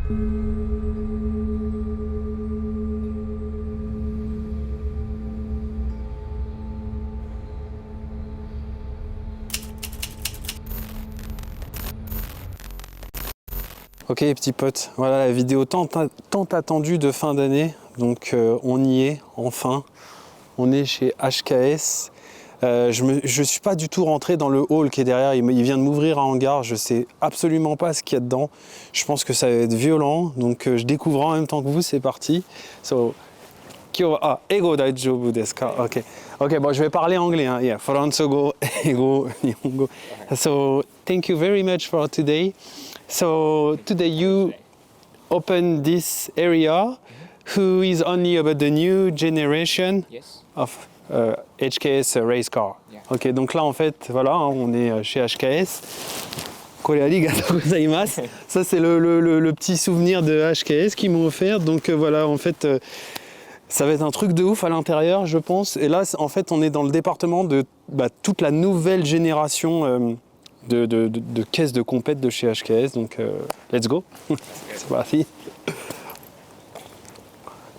Ok les petits potes, voilà la vidéo tant attendue de fin d'année, donc on y est enfin, on est chez HKS. Je suis pas du tout rentré dans le hall qui est derrière, il vient de m'ouvrir un hangar, je sais absolument pas ce qu'il y a dedans, je pense que ça va être violent, donc je découvre en même temps que vous, c'est parti. So, ego daijoubu desu ka? Ok, bon je vais parler anglais, hein. Yeah, Français, ego, Nihongo. So, thank you very much for today. So today you open this area, who is only about the new generation of HKS race car. Yeah. Ok, donc là en fait, voilà, hein, on est chez HKS. Kore arigatou gozaimasu. Ça c'est le petit souvenir de HKS qu'ils m'ont offert. Donc voilà, en fait, ça va être un truc de ouf à l'intérieur, je pense. Et là, en fait, on est dans le département de toute la nouvelle génération. De caisses de compète de chez HKS, donc let's go. C'est parti.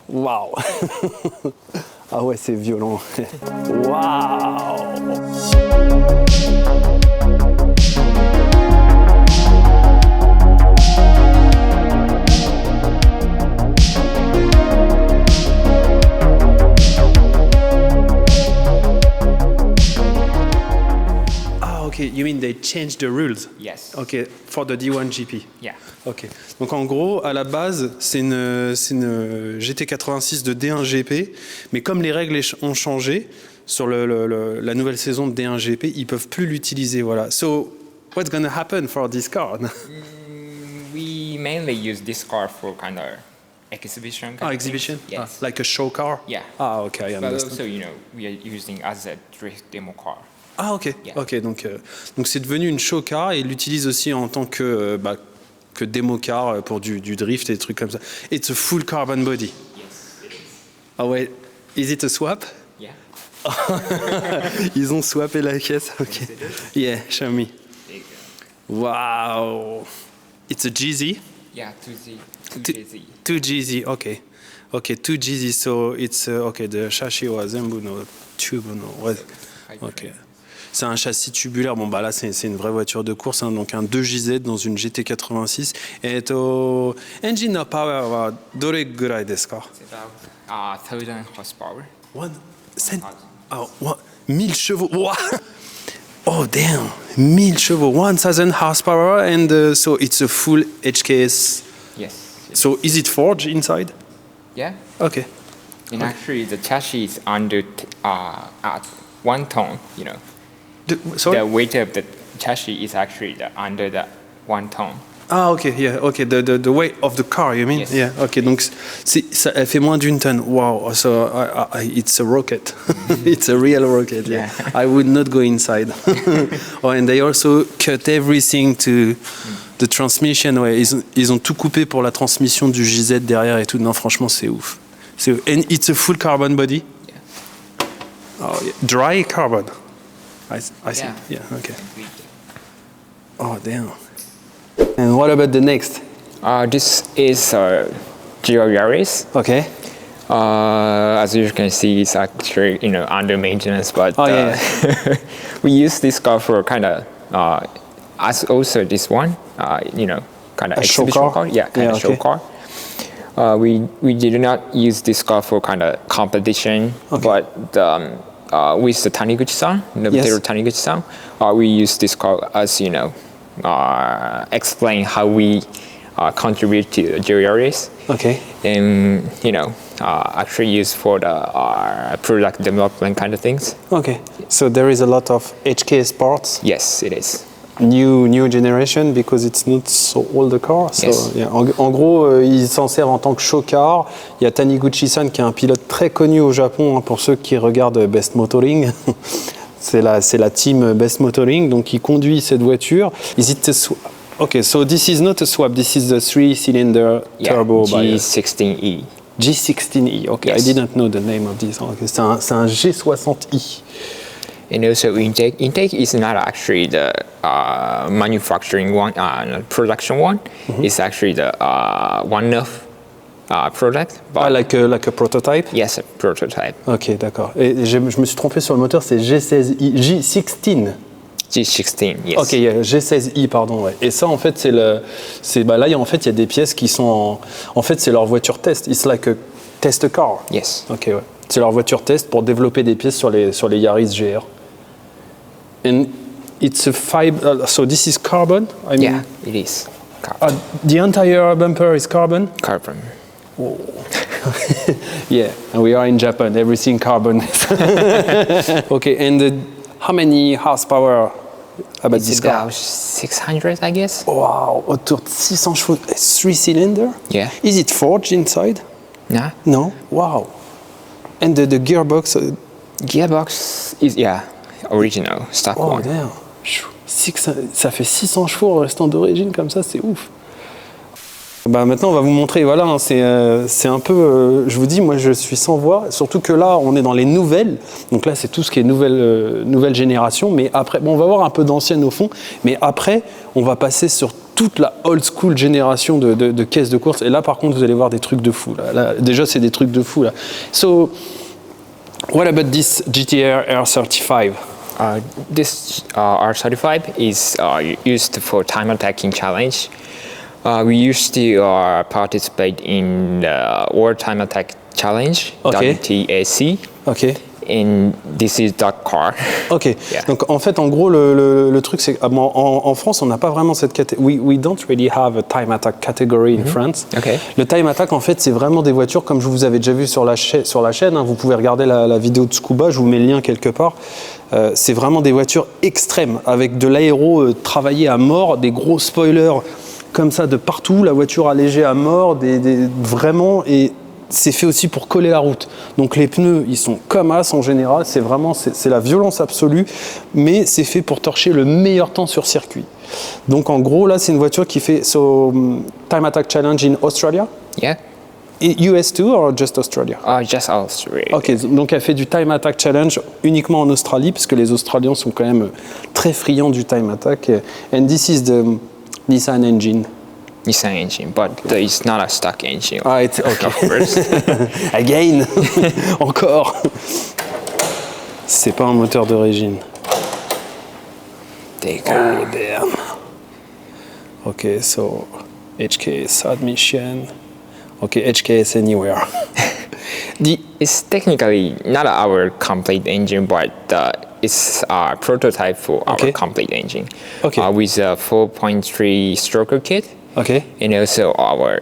Waouh. Ah ouais, c'est violent. Waouh. Okay, you mean they changed the rules? Yes. Okay, for the D1 GP. Yeah. Ok. Donc en gros, à la base, c'est une GT86 de D1 GP, mais comme les règles ont changé sur la nouvelle saison de D1 GP, ils peuvent plus l'utiliser. Voilà. So, what's gonna happen for this car? We mainly use this car for kind of exhibition. Exhibition? Yes. Like a show car? Yeah. Okay, I But understand. also, we are using as a drift demo car. Ok. Yeah. Ok, donc c'est devenu une show car et il l'utilise aussi en tant que démo car pour du drift et des trucs comme ça. It's a full carbon body. Yes, it is. Ah ouais, is it a swap? Yeah. Ils ont swappé la caisse, ok. Yes, it is. Yeah, show me. There you go. Wow. It's a GZ? Yeah, 2GZ. 2GZ, ok. Ok, 2GZ, so it's, ok, the chassis wa zenbu no tube no, ouais. Ok. C'est un châssis tubulaire. Bon, bah là, c'est une vraie voiture de course, hein, donc un 2JZ dans une GT86. Et engine no power wa dore gurai desu ka? It's about 1,000 horsepower. 1000 chevaux. Wow. Oh, damn. 1000 chevaux. 1000 horsepower. And so it's a full HKS. Yes. So is it forged inside? Yeah. Okay. And actually, the chassis is under at 1 ton. Sorry? The weight of the chassis is actually under the 1 ton. Ah, ok, yeah, ok. The weight of the car, you mean? Yes. Yeah, ok. Donc, elle fait moins d'une tonne. Wow. So, it's a rocket. It's a real rocket. Yeah. I would not go inside. Oh, and they also cut everything to the transmission. Ouais, ils ont tout coupé pour la transmission du JZ derrière et tout. Non, franchement, c'est ouf. And it's a full carbon body? Yeah. Oh, yeah. Dry carbon. I see. Yeah. Yeah, okay. Oh, damn. And what about the next? This is Geo Yaris. Okay. As you can see, it's actually under maintenance, but yeah. we use this car for kind of as also this one, kind of exhibition car. Yeah, kind of show car. We did not use this car for kind of competition, but with the Taniguchi-san, Nobuteru Taniguchi-san, we use this car as explain how we contribute to the Geo race. Okay. And actually use for the product development kind of things. Okay. So there is a lot of HKS parts. Yes, it is. New generation because it's not so old a car. So, Yes. yeah. En gros, il s'en sert en tant que show car. Il y a Taniguchi-san qui est un pilote très connu au Japon, hein, pour ceux qui regardent Best Motoring. c'est la team Best Motoring, donc il conduit cette voiture. Okay, so this is not a swap. This is the 3-cylinder turbo G16E. G16E. Okay, Yes. I didn't know the name of this. Okay, c'est un G60i. And also intake. Intake is not actually the manufacturing one, production one. It's actually the one-off product. Like a prototype? Yes, a prototype. Ok, d'accord. Et je me suis trompé sur le moteur, c'est G16, G16. G16, yes. Ok, G16i, pardon. Ouais. Et ça, en fait, là, en fait, il y a des pièces qui sont en fait, c'est leur voiture test. It's like a test car. Yes. Ok, ouais. C'est leur voiture test pour développer des pièces sur les Yaris GR. And it's a fiber. So this is carbon. Yeah, it is. Carbon. The entire bumper is carbon. Carbon. Whoa. Yeah, and we are in Japan. Everything carbon. Okay, and how many horsepower about It's this car? about 600, I guess. Wow, autour de 600 chevaux. 3-cylinder? Yeah. Is it forged inside? Nah. No. Wow. And the gearbox? Gearbox is, original, stock Oh, one. damn. Ça fait 600 chevaux restant d'origine comme ça, c'est ouf. Bah maintenant, on va vous montrer, voilà, hein, c'est un peu, je vous dis, moi je suis sans voix, surtout que là, on est dans les nouvelles, donc là, c'est tout ce qui est nouvelle génération, mais après, bon, on va voir un peu d'anciennes au fond, mais après, on va passer sur toute la old school génération de caisses de course, et là, par contre, vous allez voir des trucs de fou, là déjà, c'est des trucs de fou, là. So, what about this GTR R35? This R35 is used for time attacking challenge. We used to participate in the World Time Attack Challenge, Okay. WTAC, Ok. and this is that car. Ok, Yeah. donc en fait, en gros, le truc, c'est en France, on n'a pas vraiment cette catégorie. We don't really have a time attack category in France. Okay. Le time attack, en fait, c'est vraiment des voitures, comme je vous avais déjà vu sur la chaîne, hein, vous pouvez regarder la vidéo de Tsukuba, je vous mets le lien quelque part. C'est vraiment des voitures extrêmes, avec de l'aéro travaillé à mort, des gros spoilers comme ça de partout, la voiture allégée à mort, vraiment, et c'est fait aussi pour coller la route. Donc les pneus, ils sont comme as en général, c'est la violence absolue, mais c'est fait pour torcher le meilleur temps sur circuit. Donc en gros, là, c'est une voiture qui fait Time Attack Challenge in Australia. Yeah. US too, or just Australia? Just Australia. Ok, donc elle fait du Time Attack Challenge uniquement en Australie, parce que les Australiens sont quand même très friands du Time Attack. And this is the Nissan engine. Nissan engine, but it's not a stock engine. Ah, it's okay. Of course. Again. Encore. C'est pas un moteur d'origine. There you go. Oh damn. Okay, so HKS admission. Okay, HKS anywhere. It's technically not our complete engine, but it's a prototype for Okay. our complete engine. Okay. With a 4.3 stroker kit, Okay. and also our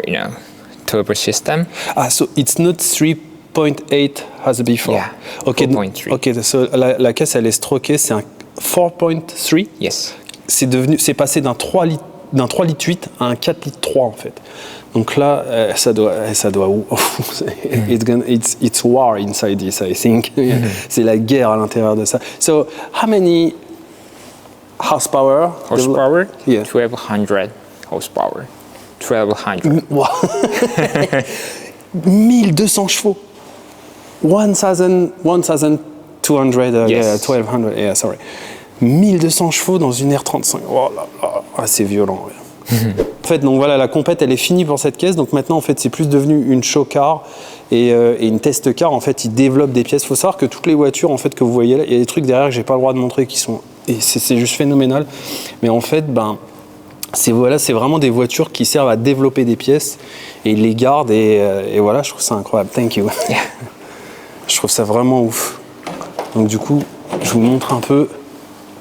turbo system. Ah, so it's not 3.8 as before. Yeah, Okay. 4.3. Okay, so la caisse elle est stroquée, c'est un 4.3. Yes. C'est passé d'un 3 litres 8 à un 4 litres 3 en fait. Donc là, ça doit it's war inside this, I think. C'est la guerre à l'intérieur de ça. So, how many horsepower? Horsepower? Yeah. 1200 horsepower. 1200. Wow. 1200 chevaux. 1200, Yes. 1200, yeah, sorry. 1200 chevaux dans une R35. Oh là là, ah, c'est violent. Ouais. En fait, donc voilà, la compète, elle est finie pour cette caisse. Donc maintenant, en fait, c'est plus devenu une show car et une test car. En fait, ils développent des pièces. Il faut savoir que toutes les voitures, en fait, que vous voyez là, il y a des trucs derrière que j'ai pas le droit de montrer qui sont, et c'est juste phénoménal. Mais en fait, c'est vraiment des voitures qui servent à développer des pièces et ils les gardent et voilà, je trouve ça incroyable. Thank you. Yeah. Je trouve ça vraiment ouf. Donc du coup, je vous montre un peu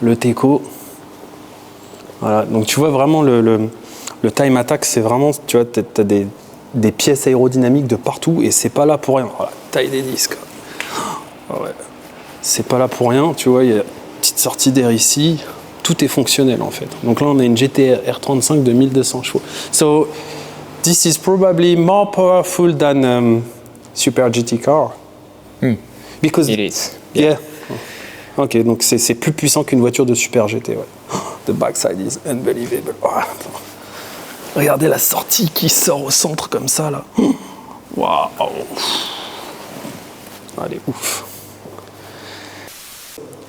le Teco. Voilà, donc tu vois vraiment le Time Attack, c'est vraiment, tu vois, t'as des pièces aérodynamiques de partout et c'est pas là pour rien. Voilà, taille des disques. Ouais. C'est pas là pour rien, tu vois, il y a une petite sortie d'air ici, tout est fonctionnel en fait. Donc là on a une GTR R35 de 1200 chevaux. So this is probably more powerful than Super GT car. Because It is. yeah. Ok, donc c'est plus puissant qu'une voiture de Super GT. Ouais. The backside is unbelievable. Oh, regardez la sortie qui sort au centre comme ça là. Waouh. Elle est ouf.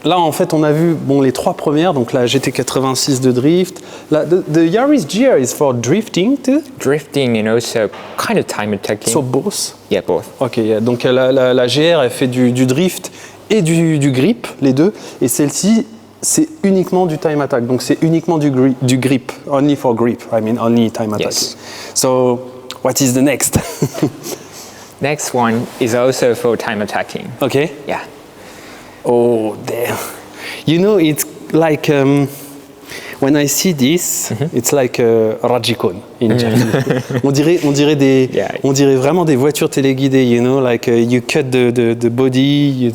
là, en fait, on a vu les 3 premières. Donc la GT86 de drift. The Yaris GR is for drifting too? Drifting and also kind of time attacking. So both? Yeah, both. Ok, yeah. Donc la GR, elle fait du drift et du grip, les deux. Et celle-ci, c'est uniquement du time attack. Donc c'est uniquement du grip. Only for grip. I mean, only time attack. Yes. So, what is the next? Next one is also for time attacking. Okay. Yeah. Oh, damn. You know, it's like, when I see this, it's like Rajikon in Japan. on dirait vraiment des voitures téléguidées, you know, like you cut the body, you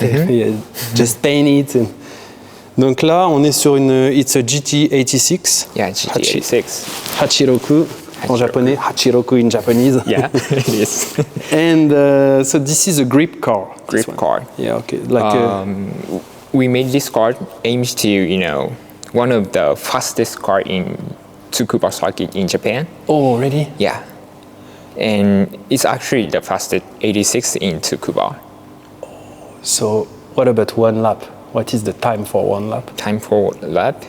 just paint it. Donc là, on est sur it's a GT86. Yeah, GT86. Hachiroku. En japonais, Hachiroku in Japanese. Yeah, it is. And so this is a grip car. Grip car. Yeah, okay. Like we made this car aims to, you know, one of the fastest car in Tsukuba circuit in Japan. Oh, really? Yeah. And it's actually the fastest 86 in Tsukuba. So what about one lap? What is the time for one lap? Time for lap?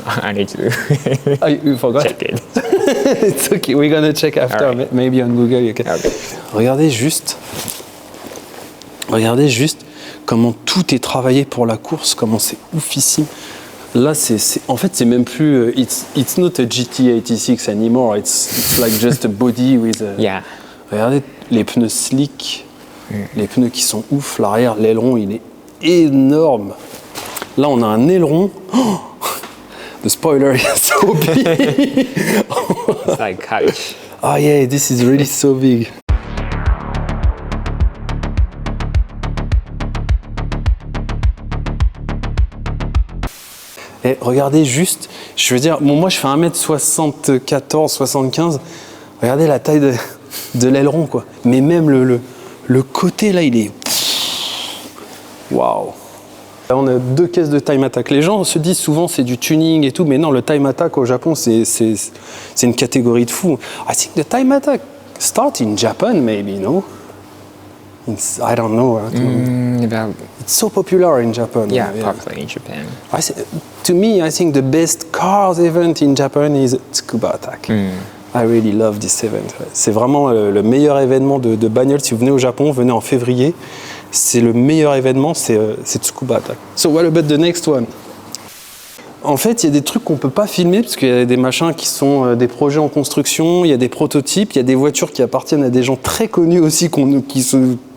I need to you forgot? check it. It's okay, we're gonna check after. Right. Maybe on Google you can. Okay. Regardez juste comment tout est travaillé pour la course, comment c'est oufissime. Là, en fait, c'est même plus. It's not a GT86 anymore. It's like just a body with. Yeah. Regardez les pneus slick, les pneus qui sont ouf. L'arrière, l'aileron, il est énorme. Là, on a un aileron. Oh, the spoiler is so big. It's like couch. Oh yeah, this is really so big. Et regardez juste, je veux dire, moi je fais 1m74, 75, regardez la taille de l'aileron, quoi. Mais même le côté là, il est... Waouh! Là, on a 2 caisses de time attack. Les gens se disent souvent c'est du tuning et tout, mais non, le time attack au Japon, c'est une catégorie de fous. I think the time attack start in Japan, maybe, no? I don't know. It's so popular in Japan. Yeah, popular in Japan. To me, I think the best cars event in Japan is Tsukuba Attack. I really love this event. C'est vraiment le meilleur événement de bagnole. Si vous venez au Japon, venez en février. C'est le meilleur événement, c'est Tsukuba Attack. So what about the next one? En fait, il y a des trucs qu'on ne peut pas filmer parce qu'il y a des machins qui sont des projets en construction, il y a des prototypes, il y a des voitures qui appartiennent à des gens très connus aussi, qui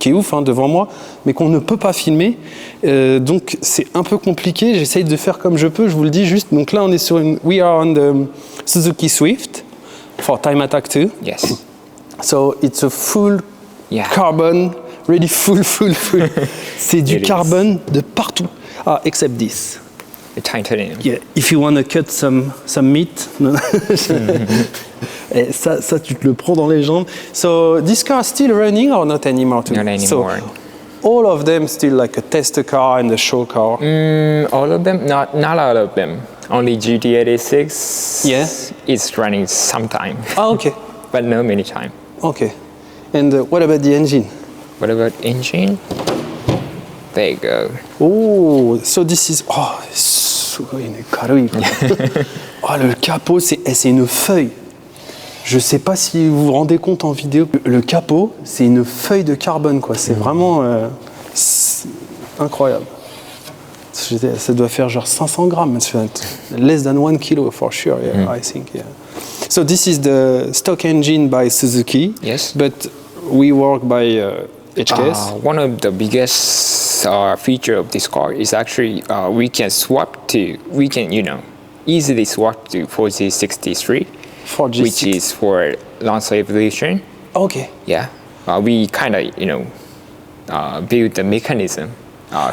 est ouf devant moi, mais qu'on ne peut pas filmer. Donc c'est un peu compliqué, j'essaye de faire comme je peux, je vous le dis juste. Donc là, on est sur we are on the Suzuki Swift for Time Attack 2. Yes. So it's a full carbon, really full. C'est du carbone de partout. Ah, except this. The titanium. Yeah, if you want to cut some meat. Et ça, tu te le prends dans les jambes. So, this car is still running or not anymore? Not anymore. So, all of them still like a tester car and a show car? All of them? Not all of them. Only GT86 is running sometime. Ah, okay. But not many time. Okay. And what about the engine? What about engine? There you go. Oh, so this is... Oh, karui. Oh, le capot, c'est une feuille. Je sais pas si vous vous rendez compte en vidéo. Le capot, c'est une feuille de carbone, quoi. C'est vraiment incroyable. Ça doit faire genre 500 grammes. Less than 1 kilo, for sure, I think, So this is the stock engine by Suzuki. Yes. But we work by HKS. One of the biggest feature of this car is actually we can easily swap to 4G63, which is for Lancer Evolution. Okay. Yeah. We kind of, build the mechanism,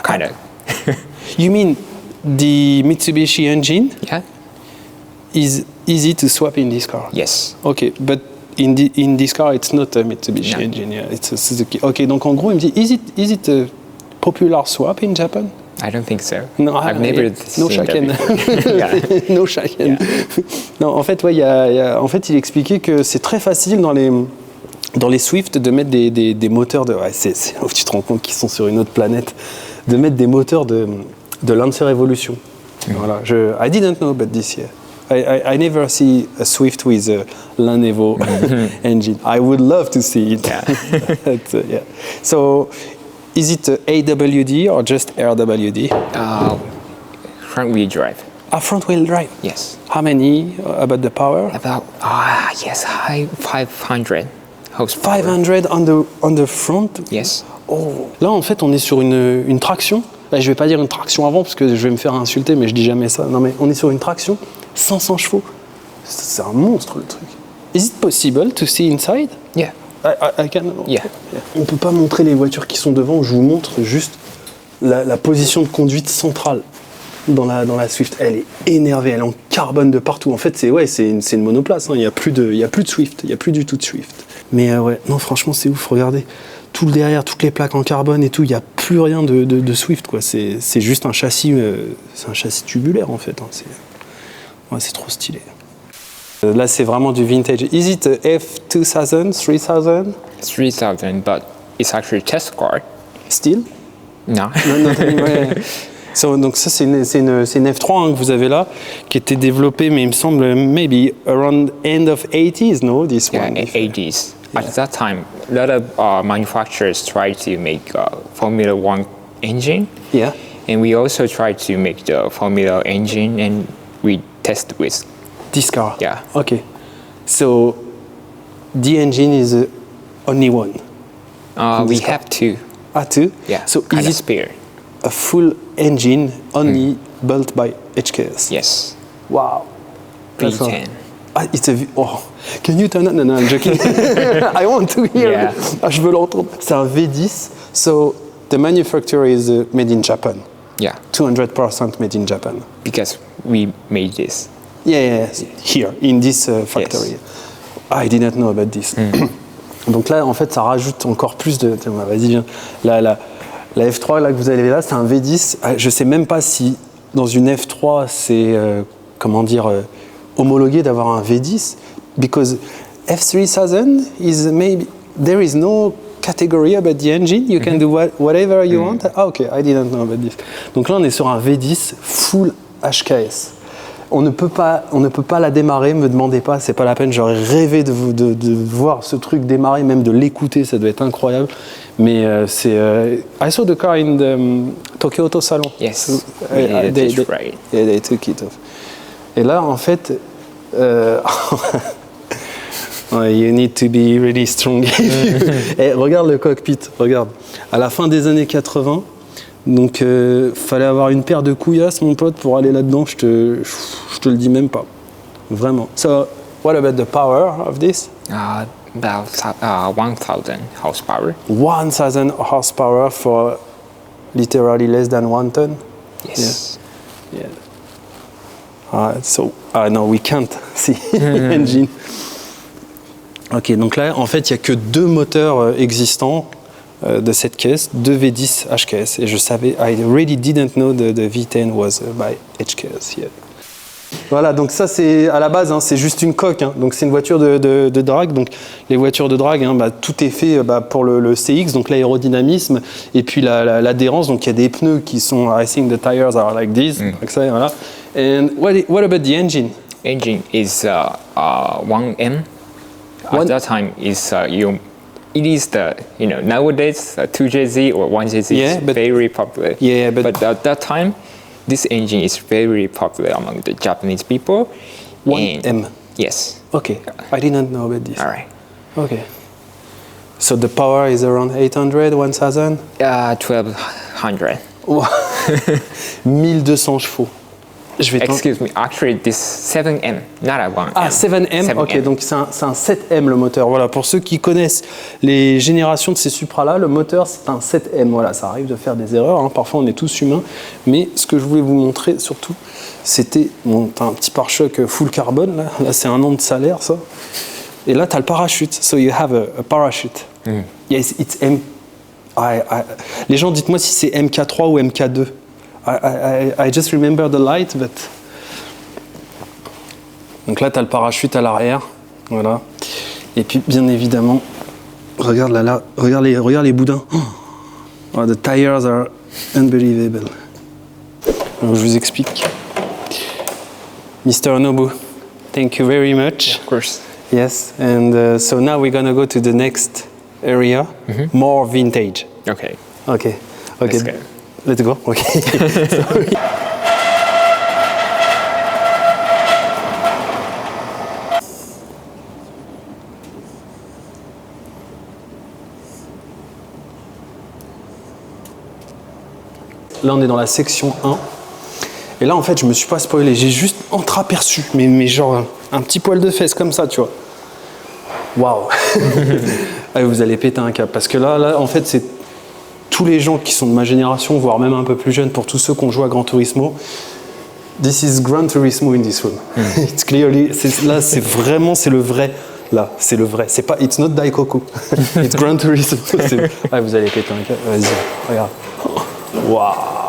kind of. You mean the Mitsubishi engine? Yeah. Is easy to swap in this car? Yes. Okay, but in this car, it's not a Mitsubishi engine, it's a Suzuki. Okay, donc en gros, il me dit, is it a popular swap in Japan? I don't think so. No, I've never seen that. No shaken. Non, en fait, en fait, il expliquait que c'est très facile dans les Swift de mettre des moteurs de... tu te rends compte qu'ils sont sur une autre planète. De mettre des moteurs de Lancer Evolution. Voilà, I didn't know about this yet. I never see a Swift with a Lan Evo engine. I would love to see it. Yeah. But, yeah. So, is it AWD or just RWD? Front wheel drive. Front wheel drive. Yes. How many about the power? About high 500 horsepower. 500 on the front. Yes. Oh. Là, en fait, on est sur une traction. Là, je vais pas dire une traction avant parce que je vais me faire insulter, mais je dis jamais ça. Non, mais on est sur une traction 500 chevaux. C'est un monstre le truc. Is it possible to see inside? Yeah. I can. Yeah. On peut pas montrer les voitures qui sont devant. Je vous montre juste la position de conduite centrale dans la Swift. Elle est énervée. Elle est en carbone de partout. En fait, c'est une monoplace. Hein. Il y a plus de Swift. Il y a plus du tout de Swift. Mais ouais, non, franchement, c'est ouf. Regardez. Tout le derrière, toutes les plaques en carbone et tout, il n'y a plus rien de Swift, quoi. C'est juste un châssis, tubulaire en fait. Hein. C'est trop stylé. Là, c'est vraiment du vintage. Is it a F2000, 3000? 3000, but it's actually a test car. Still? No. Ouais. So, donc ça, c'est une F3 hein, que vous avez là, qui était développée, mais il me semble, maybe around end of 80s, no? This Yeah, one. 80s. Yeah. At that time, a lot of manufacturers tried to make Formula One engine. Yeah. And we also tried to make the Formula engine, and we tested with. This car? Yeah. Okay. So, the engine is only one? We have two. Two? Yeah, So kind is of it spare. a full engine only built by HKS? Yes. Wow. That's V10. It's a oh. Can you turn it? No, I'm joking. I want to hear. Yeah. Je veux l'entendre. C'est un V10. So the manufacturer is made in Japan. Yeah. 200% made in Japan. Because we made this. Yeah. Here in this factory. Yes. I didn't know about this. Donc là, en fait, ça rajoute encore plus de. Tiens, vas-y, viens. La F3 là que vous avez là, c'est un V10. Je sais même pas si dans une F3 c'est homologué d'avoir un V10, because F3000 is maybe there is no category about the engine. You can do whatever you want. Ah ok, I didn't know about this. Donc là, on est sur un V10 full HKS. On ne peut pas la démarrer. Me demandez pas, c'est pas la peine. J'aurais rêvé de voir ce truc démarrer, même de l'écouter. Ça doit être incroyable. Mais I saw the car in the Tokyo Auto Salon. Yes. They took it off. Et là, en fait, you need to be really strong. Et regarde le cockpit, regarde. À la fin des années 80, donc fallait avoir une paire de couillasses, mon pote, pour aller là-dedans. Je te le dis même pas. Vraiment. So, what about the power of this? About 1,000 horsepower. 1,000 horsepower for literally less than 1 ton? Yes. Yeah. No, we can't see the engine. Ok, donc là, en fait, il n'y a que 2 moteurs existants de cette caisse, 2 V10 HKS. Et je savais, I really didn't know the V10 was by HKS. Yeah. Voilà, donc ça, c'est à la base, hein, c'est juste une coque. Hein, donc c'est une voiture de drag. Donc les voitures de drag, hein, tout est fait pour le CX, donc l'aérodynamisme et puis l'adhérence. Donc il y a des pneus qui sont, I think the tires are like this, like ça, voilà. And what about the engine? Engine is 1M. At that time, it is the nowadays 2JZ or 1JZ is very popular. Yeah, but at that time, this engine is very popular among the Japanese people. 1M. Yes. Okay, I didn't know about this. All right. Okay. So the power is around 800, 1000? 1200. 1200 chevaux. Excuse me, actually this 7M, not a 1M. Ah, 7M, ok, donc c'est un 7M le moteur. Voilà, pour ceux qui connaissent les générations de ces Supra-là, le moteur c'est un 7M. Voilà, ça arrive de faire des erreurs, hein. Parfois on est tous humains. Mais ce que je voulais vous montrer surtout, c'était t'as un petit pare-choc full carbone, là c'est un an de salaire ça. Et là t'as le parachute, so you have a parachute. Yes, it's M. Les gens, dites-moi si c'est MK3 ou MK2. I just remember the light, but... Donc là, tu as le parachute à l'arrière, voilà. Et puis, bien évidemment, regarde là, regarde les boudins. Oh, the tires are unbelievable. Donc je vous explique. Mr. Nobu, thank you very much. Of course. Yes, and so now we're gonna go to the next area, more vintage. Okay. Okay. Let's go. Let's go. Okay. Sorry. Là, on est dans la section 1. Et là, en fait, je me suis pas spoilé. J'ai juste entreaperçu, mais genre un petit poil de fesse comme ça, tu vois. Waouh. Ah, vous allez péter un câble. Parce que là, en fait, c'est tous les gens qui sont de ma génération, voire même un peu plus jeunes, pour tous ceux qui ont joué à Gran Turismo. This is Gran Turismo in this room. It's clearly, là, c'est vraiment, c'est le vrai. Là, c'est le vrai. C'est pas, it's not Daikoku. It's Gran Turismo. Ah, vous allez péter un câble. Vas-y, regarde. Waouh.